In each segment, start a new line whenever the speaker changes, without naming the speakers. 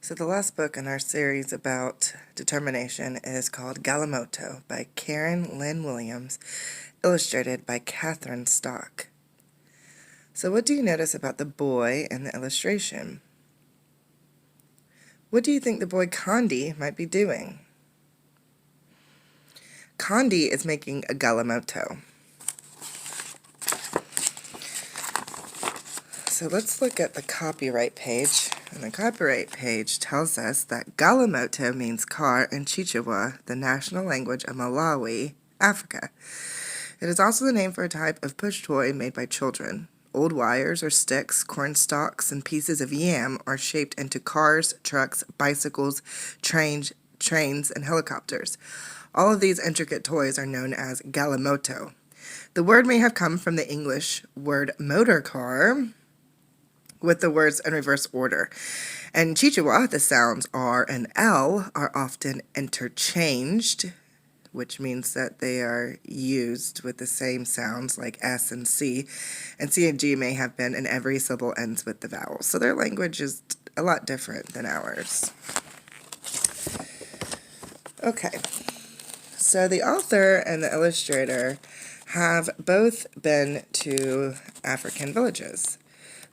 So the last book in our series about determination is called Galimoto by Karen Lynn Williams, illustrated by Catherine Stock. So what do you notice about the boy in the illustration? What do you think the boy Condi might be doing? Condi is making a Galimoto. So let's look at the copyright page. And the copyright page tells us that Galimoto means car in Chichewa, the national language of Malawi, Africa. It is also the name for a type of push toy made by children. Old wires or sticks, corn stalks, and pieces of yam are shaped into cars, trucks, bicycles, trains, and helicopters. All of these intricate toys are known as Galimoto. The word may have come from the English word motor car, with the words in reverse order. In Chichewa, the sounds R and L are often interchanged, which means that they are used with the same sounds like S and C and G may have been, and every syllable ends with the vowel. So their language is a lot different than ours. Okay, so the author and the illustrator have both been to African villages,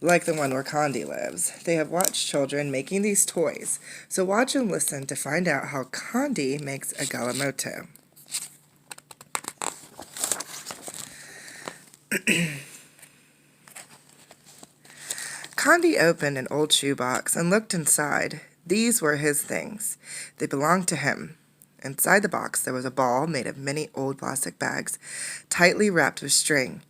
like the one where Condi lives. They have watched children making these toys. So watch and listen to find out how Condi makes a Galimoto. Condi opened an old shoebox and looked inside. These were his things. They belonged to him. Inside the box there was a ball made of many old plastic bags, tightly wrapped with string.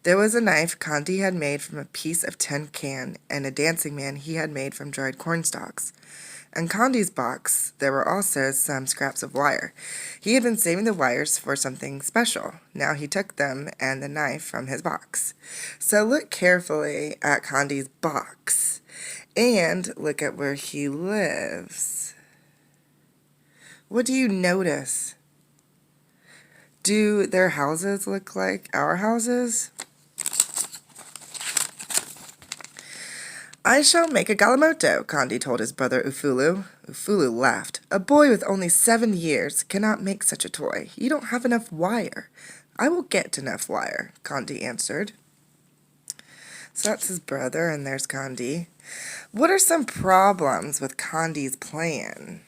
There was a knife Condi had made from a piece of tin can, and a dancing man he had made from dried corn stalks. In Condi's box, there were also some scraps of wire. He had been saving the wires for something special. Now he took them and the knife from his box. So look carefully at Condi's box, and look at where he lives. What do you notice? Do their houses look like our houses? I shall make a Galimoto, Condi told his brother Ufulu. Ufulu laughed. A boy with only 7 years cannot make such a toy. You don't have enough wire. I will get enough wire, Condi answered. So that's his brother, and there's Condi. What are some problems with Condi's plan?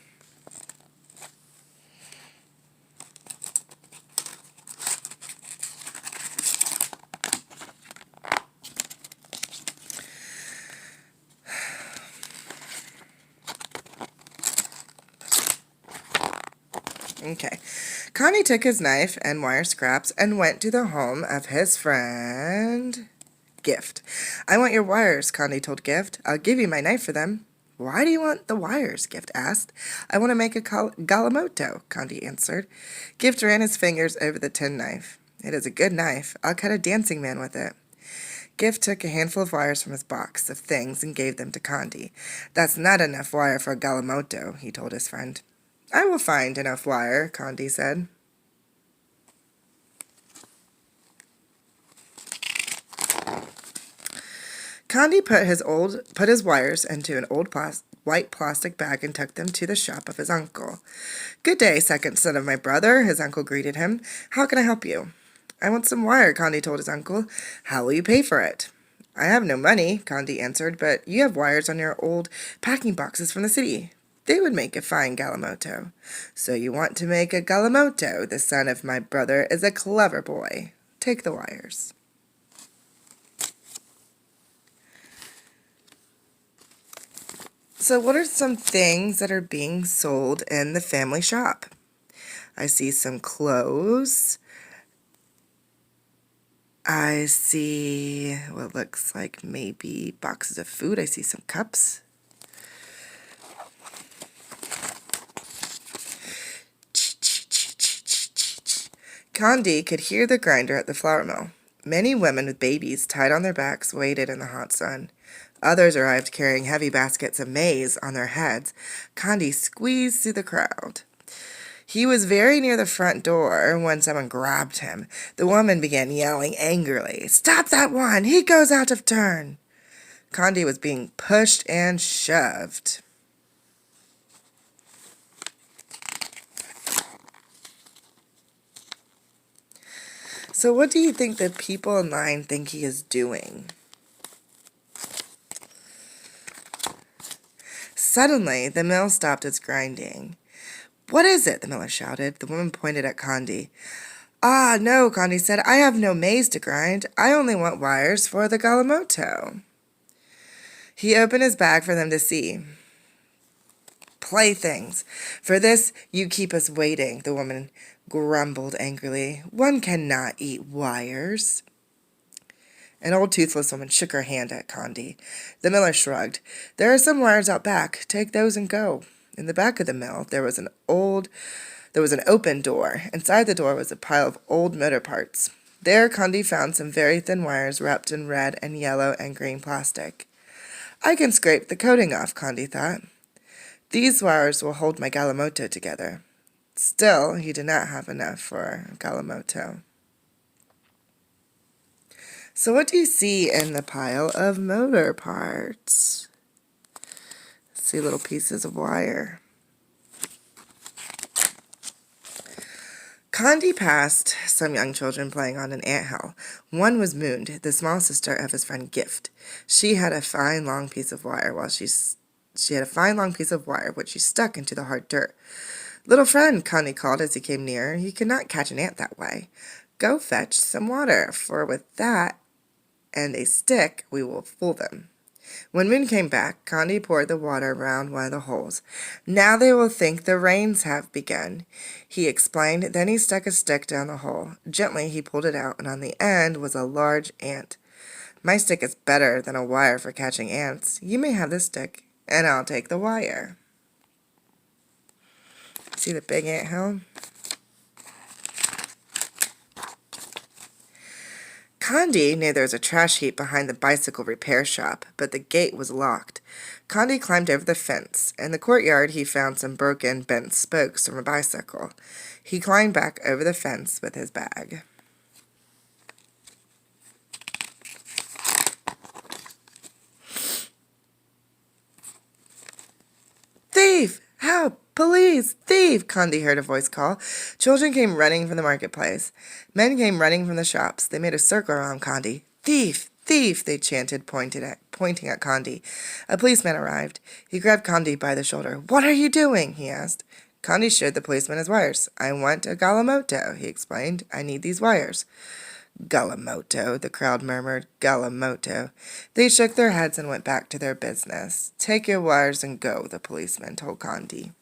Okay. Condi took his knife and wire scraps and went to the home of his friend Gift. I want your wires, Condi told Gift. I'll give you my knife for them. Why do you want the wires? Gift asked. I want to make a Galimoto, Condi answered. Gift ran his fingers over the tin knife. It is a good knife. I'll cut a dancing man with it. Gift took a handful of wires from his box of things and gave them to Condi. That's not enough wire for a Galimoto, he told his friend. I will find enough wire, Condi said. Condi put his wires into an old white plastic bag and took them to the shop of his uncle. Good day, second son of my brother, his uncle greeted him. How can I help you? I want some wire, Condi told his uncle. How will you pay for it? I have no money, Condi answered, but you have wires on your old packing boxes from the city. They would make a fine Galimoto. So you want to make a Galimoto? The son of my brother is a clever boy. Take the wires. So what are some things that are being sold in the family shop? I see some clothes. I see what looks like maybe boxes of food. I see some cups. Condi could hear the grinder at the flour mill. Many women with babies tied on their backs waited in the hot sun. Others arrived carrying heavy baskets of maize on their heads. Condi squeezed through the crowd. He was very near the front door when someone grabbed him. The woman began yelling angrily, "Stop that one! He goes out of turn!" Condi was being pushed and shoved. So what do you think the people in line think he is doing? Suddenly, the mill stopped its grinding. "What is it?" the miller shouted. The woman pointed at Condi. "Ah, no," Condi said. "I have no maize to grind. I only want wires for the Galimoto." He opened his bag for them to see. "Playthings. For this you keep us waiting," the woman grumbled angrily. "One cannot eat wires." An old toothless woman shook her hand at Condi. The miller shrugged. "There are some wires out back. Take those and go." In the back of the mill there was an open door. Inside the door was a pile of old motor parts. There Condi found some very thin wires wrapped in red and yellow and green plastic. "I can scrape the coating off," Condi thought. "These wires will hold my Galimoto together." Still, he did not have enough for Galimoto. So what do you see in the pile of motor parts? See little pieces of wire. Condi passed some young children playing on an anthill. One was Moon, the small sister of his friend Gift. She had a fine long piece of wire which she stuck into the hard dirt. "Little friend," Condi called as he came nearer, "you cannot catch an ant that way. Go fetch some water, for with that and a stick we will fool them." When Moon came back, Condi poured the water round one of the holes. "Now they will think the rains have begun," he explained. Then he stuck a stick down the hole. Gently he pulled it out, and on the end was a large ant. "My stick is better than a wire for catching ants. You may have this stick, and I'll take the wire." See the big anthill? Condi knew there was a trash heap behind the bicycle repair shop, but the gate was locked. Condi climbed over the fence. In the courtyard he found some broken, bent spokes from a bicycle. He climbed back over the fence with his bag. "Thief! Help! Police! Thief!" Condi heard a voice call. Children came running from the marketplace. Men came running from the shops. They made a circle around Condi. "Thief! Thief!" they chanted, pointing at Condi. A policeman arrived. He grabbed Condi by the shoulder. "What are you doing?" he asked. Condi showed the policeman his wires. "I want a Galimoto," he explained. "I need these wires." "Galimoto," the crowd murmured. "Galimoto." They shook their heads and went back to their business. "Take your wires and go," the policeman told Condi.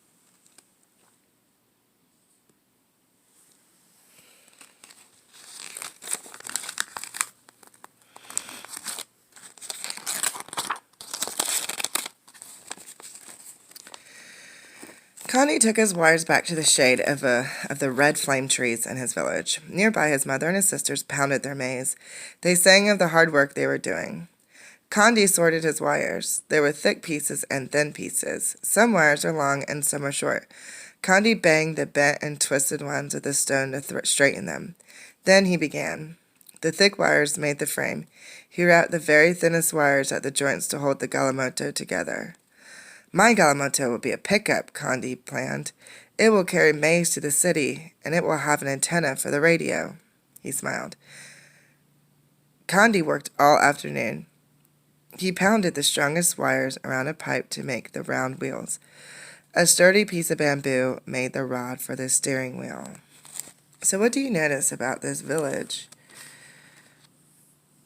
Condi took his wires back to the shade of the red flame trees in his village. Nearby, his mother and his sisters pounded their maize. They sang of the hard work they were doing. Condi sorted his wires. There were thick pieces and thin pieces. Some wires are long and some are short. Condi banged the bent and twisted ones with a stone to straighten them. Then he began. The thick wires made the frame. He wrapped the very thinnest wires at the joints to hold the Galimoto together. "My Galimoto will be a pickup," Condi planned. "It will carry maize to the city, and it will have an antenna for the radio." He smiled. Condi worked all afternoon. He pounded the strongest wires around a pipe to make the round wheels. A sturdy piece of bamboo made the rod for the steering wheel. So what do you notice about this village?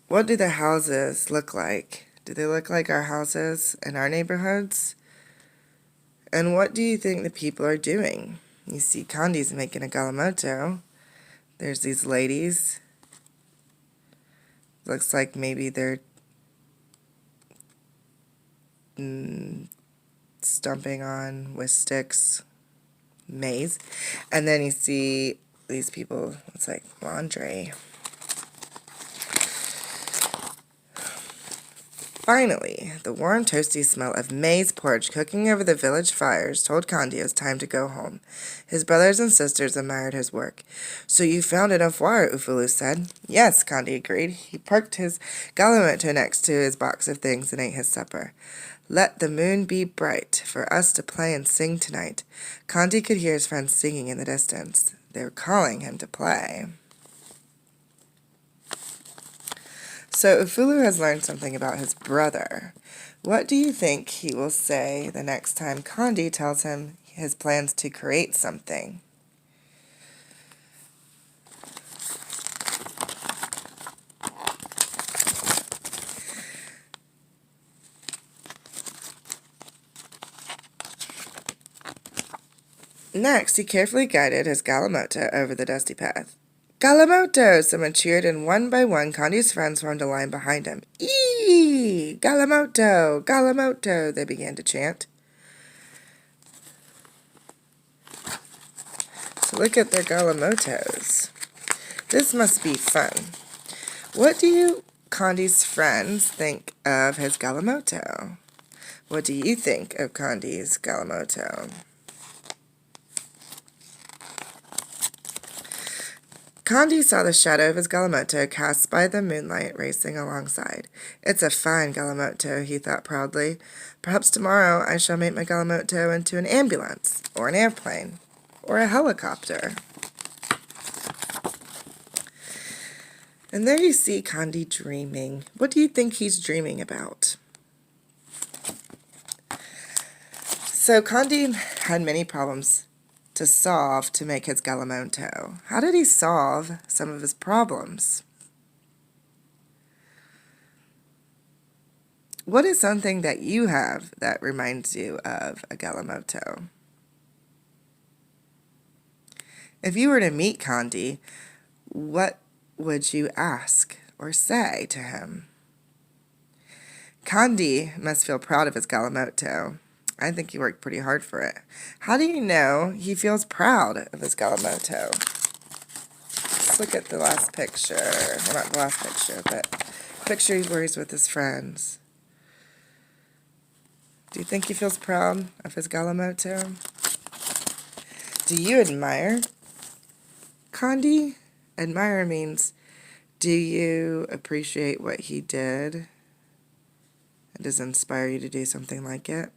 What do the houses look like? Do they look like our houses in our neighborhoods? And what do you think the people are doing? You see Condi's making a Galimoto. There's these ladies. Looks like maybe they're stomping on with sticks maize. And then you see these people, it's like laundry. Finally, the warm, toasty smell of maize porridge cooking over the village fires told Condi it was time to go home. His brothers and sisters admired his work. "So you found enough wire," Ufulu said. "Yes," Condi agreed. He parked his Galimoto next to his box of things and ate his supper. "Let the moon be bright for us to play and sing tonight." Condi could hear his friends singing in the distance. They were calling him to play. So Ufulu has learned something about his brother. What do you think he will say the next time Condi tells him his plans to create something? Next, he carefully guided his Galimoto over the dusty path. Galimoto! Someone cheered, and one by one, Condi's friends formed a line behind him. Eee! Galimoto! Galimoto! They began to chant. So look at their Galimotos. This must be fun. What do you, Condi's friends, think of his Galimoto? What do you think of Condi's Galimoto? Condi saw the shadow of his Galimoto cast by the moonlight racing alongside. It's a fine Galimoto, he thought proudly. Perhaps tomorrow I shall make my Galimoto into an ambulance, or an airplane, or a helicopter. And there you see Condi dreaming. What do you think he's dreaming about? So Condi had many problems to solve to make his Galimoto. How did he solve some of his problems? What is something that you have that reminds you of a Galimoto? If you were to meet Condi, what would you ask or say to him? Condi must feel proud of his Galimoto. I think he worked pretty hard for it. How do you know he feels proud of his Galimoto? Let's look at the last picture. Well, not the last picture, but the picture where he's with his friends. Do you think he feels proud of his Galimoto? Do you admire Condi? Admire means, do you appreciate what he did? And does it inspire you to do something like it?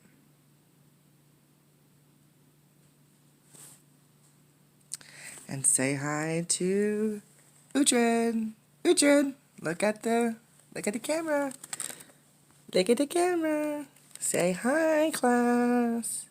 And say hi to Uhtred. Uhtred, look at the camera. Look at the camera. Say hi, class.